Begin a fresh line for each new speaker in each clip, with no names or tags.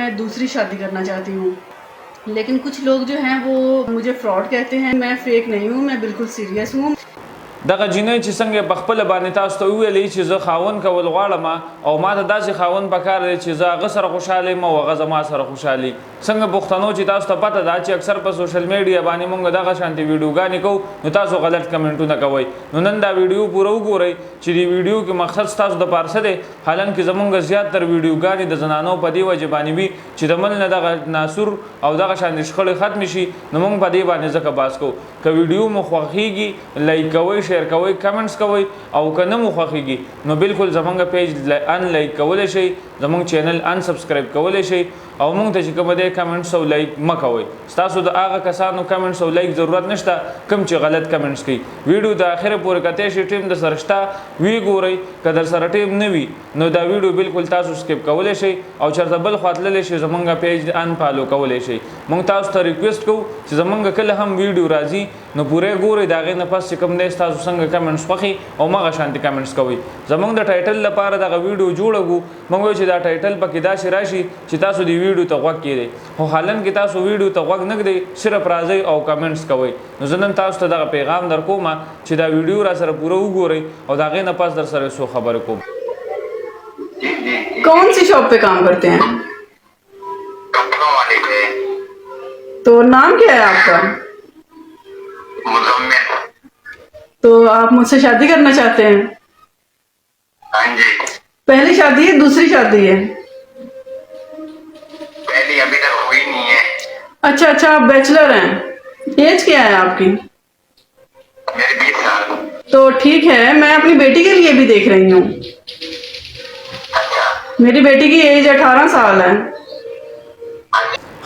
मैं दूसरी शादी करना चाहती हूँ। लेकिन कुछ लोग जो हैं वो मुझे फ्रॉड कहते हैं। मैं फेक नहीं हूँ, मैं बिल्कुल सीरियस हूँ।
دغه جنې چې څنګه په خپل باندې تاسو ته ویلې چې زه خاون کول غواړم او ما ته داسې خاون پکار دی چې زه هغه سره خوشاله یم او هغه زما سره خوشحالي. څنګه پښتنو چې تاسو ته پته ده چې اکثر په سوشل میډیا باندې مونږ دغه شانتي ویډیوګانې کوو نو تاسو غلط کمنټونه کوئ. نو نن دا ویډیو پوره وګورئ چې دې ویډیو کې مقصد تاسو د پاره څه دی. حالانکه زمونږ زیاتره ویډیوګانې د زنانو په دې وجه باندې وي چې د مل نه دغه ناسور او دغه شانتي شخړې ختم شي. نو مونږ په دې باندې ځکه بحث کوو. که ویډیو مو خوښیږي لایک کوئ، شیر کوئ، کمنټس کوئ او که نه مو خوښیږي نو بالکل زمونږ پیج ان لایک کولی شئ، زمونږ چینل ان سبسکرایب کولی شئ او مونږ ته چې کوم دی کمنټس او لایک مه کوئ. ستاسو د هغه کسانو کمنټس او لایک ضرورت نشته کوم چې غلط کمنټس کوي. ویډیو د اخره پورې کتئ شي، ټیم د سره شته وی ګورئ. که در سره ټیم نه وي نو دا ویډیو بالکل تاسو سکیپ کولی شئ او چېرته بل خوا تللی شئ زمونږ پیج ان فالو کولی شئ. مونږ تاسو ته ریکویسټ کوو چې زمونږ کله هم ویډیو راځي نو پوره ګورئ، د هغې نه پس چې کوم دی ستاسو څنګه کمنټس خوښي او مغه شانتي کمنټس کوئ. زمونږ د ټایټل لپاره دغه ویډیو جوړوو، مونږ وایو چې دا ټایټل پکې داسې راشي چې تاسو د ویډیو ته غوږ کیږئ، خو حالانکه تاسو ویډیو ته غوږ نه ږدئ، صرف راځئ او کمنټس کوئ. نو زه نن تاسو ته دغه پیغام در کوم چې دا ویډیو را سره پوره وګورئ او د هغې نه پس در سره څو خبرې کوم.
कौन सी शॉप पे काम करते हैं? तो नाम क्या है आपका? तो आप मुझसे शादी करना चाहते हैं?
हाँ जी।
पहली शादी है दूसरी शादी है?
पहली अभी तक हुई नहीं है।
अच्छा अच्छा, आप बैचलर हैं। एज क्या है आपकी?
मेरे 20 साल।
तो ठीक है, मैं अपनी बेटी के लिए भी देख रही हूँ।
अच्छा।
मेरी बेटी की एज 18 साल है।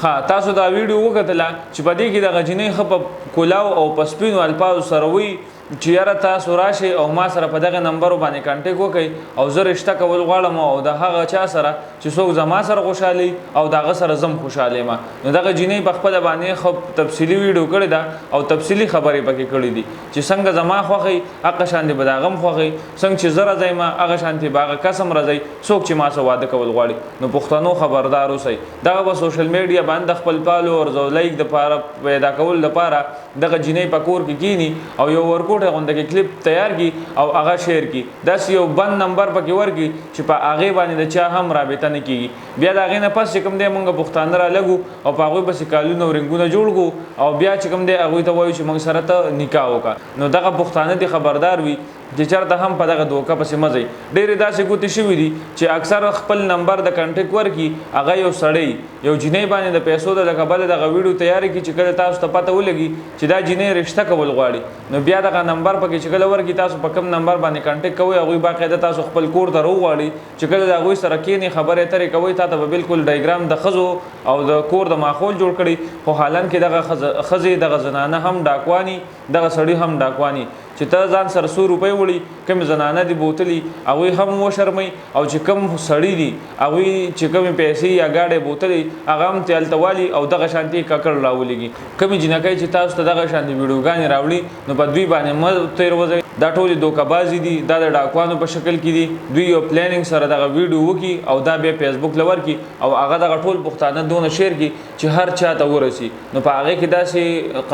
ها تاسو دا ویډیو وکتله چې په دې کې دغه جنۍ ښه په کولاو او په سپینو الفاظو سره وایي چې یاره تاسو راشئ او ما سره په دغه نمبرو باندې کانټیکټ وکړئ او زه رشته کول غواړم او د هغه چا سره چې څوک زما سره خوشحالي او د هغه سره زم خوشحاله یم. نو دغه جنۍ په خپله باندې ښه تفصیلي ویډیو کړې ده او تفصیلي خبرې پکې کړې دي چې څنګه زما خوښئ هغه شانتې به د هغه هم خوښئ، څنګه چې زه راځئ ما هغه شانتې به هغه کس هم راځئ څوک چې ما سره واده کول غواړي. نو پښتنو خبردار اوسئ، دغه به سوشل میډیا باندې د خپل فالوورز او لایک دپاره پیدا کولو لپاره دغه جنۍ په کور کې کینی او یو ورکوټه غونډه کې کلیپ تیار کی او هغه شیر کی، داسې یو بند نمبر پکې ورکړي چې په هغې باندې د چا هم رابطه نه کیږي. بیا د هغې نه پس چې کوم دی مونږ پښتانه رالګو او په هغوی پسې کالونه او رنګونه جوړ کړو او بیا چې کوم دی هغوی ته وایو چې موږ سره ته نکاح وکړه. نو دغه پښتانه دې خبردار وي چې چېرته هم په دغه دوکه پسې مه ځئ. ډېرې داسې ګوتې شوي دي چې اکثر خپل نمبر د کنټیکټ ورکړي هغه یو سړی یو جنۍ باندې د پیسو د لکه بله دغه ویډیو تیارې کړي چې کله تاسو ته پته ولګي چې دا جنۍ رشته کول غواړي نو بیا دغه نمبر پکې چې کله ورکړي تاسو په کوم نمبر باندې کنټیکټ کوئ هغوی باقاعده تاسو خپل کور ته راوغواړي چې کله د هغوی سره کښېنئ خبرې اترې کوئ تا ته به بالکل ډایګرام د ښځو او د کور د ماحول جوړ کړي. خو حالانکه دغه ښځې دغه زنانه هم ډاکواني دغه سړي هم ډاکواني چې ته ځان سره 100 روپۍ وړي کوم زنانه دي بوتلي هغوی هم وشرمئ او چې کوم سړي دي هغوی چې کومې پیسې یا ګاډۍ بوتلي هغه هم تېلته والي او دغه شانتي ککړ راولېږي. کومې جنکۍ چې تاسو ته دغه شانتي ویډیوګانې راوړي نو په دوی باندې مه تېروځئ. دا ټولې دوکهبازي دي، دا د ډاکوانو په شکل کې دي. دوی یو پلانینګ سره دغه ویډیو وکړي او دا بیا فیسبوک له ورکړي او هغه دغه ټول پښتانه دونه شیر کړي چې هر چا ته ورسي. نو په هغې کې داسې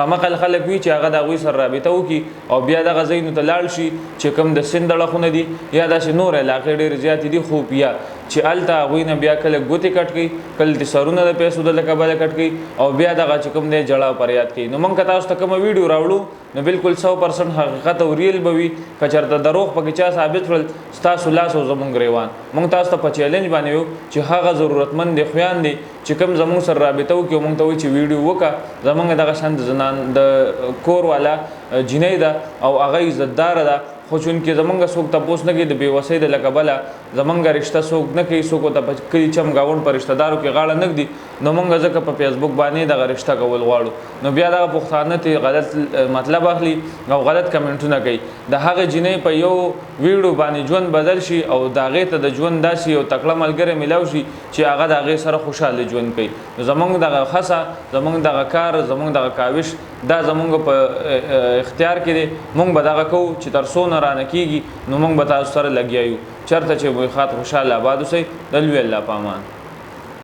قمقل خلک وي چې هغه د هغوی سره رابطه وکړي او بیا دغه ځایونو ته لاړ شي چې کوم د سیند اړخونه دي یا داسې نور علاقې ډېرې زیاتې دي خوفیه چې هلته هغوی نه بیا کله ګوتې کټ کوي کله د سرونه د پیسو د له کبله کټ کوي او بیا دغه چې کوم دی جړا فریاد کوي. نو موږ که تاسو ته کومه ویډیو راوړو نو بالکل 100% حقیقت او ریل به وي. که چېرته دروغ پکې چا ثابت کړل ستاسو لاس او زموږ ګریوان. موږ تاسو ته په چیلنج باندې ویو چې هغه ضرورتمند دی خویان دی چې کوم زموږ سره رابطه وکړي او موږ ته وایي چې ویډیو وکړه زموږ دغه شان د کور والا جنۍ ده او هغه عزتداره ده خو چونکې زمونږ څوک تپوس نه کوي د بېوسۍ د له کبله زمونږ رشته څوک نه کوي څوک ورته په کلي چمګاونډ په رشته دارو کې غاړه نه ږدي نو مونږ ځکه په فیسبوک باندې دغه رشته کول غواړو نو بیا دغه پښتانه ترې غلط مطلب اخلي او غلط کمنټونه کوي. د هغه جنۍ په یو ویډیو باندې ژوند بدل شي او د هغې ته د ژوند داسې یو تکړه ملګری میلاو شي چې هغه د هغې سره خوشحاله ژوند کوي. نو زمونږ دغه هڅه زمونږ دغه کار زمونږ دغه کاوش دا زمونږ په اختیار کې دی. مونږ به دغه کوو چې تر څو نه رانه کېږي نو مونږ به تاسو سره لګیا یو چېرته چې وایي خاط خوشحاله آباد اوسئ. د لوی الله په امان.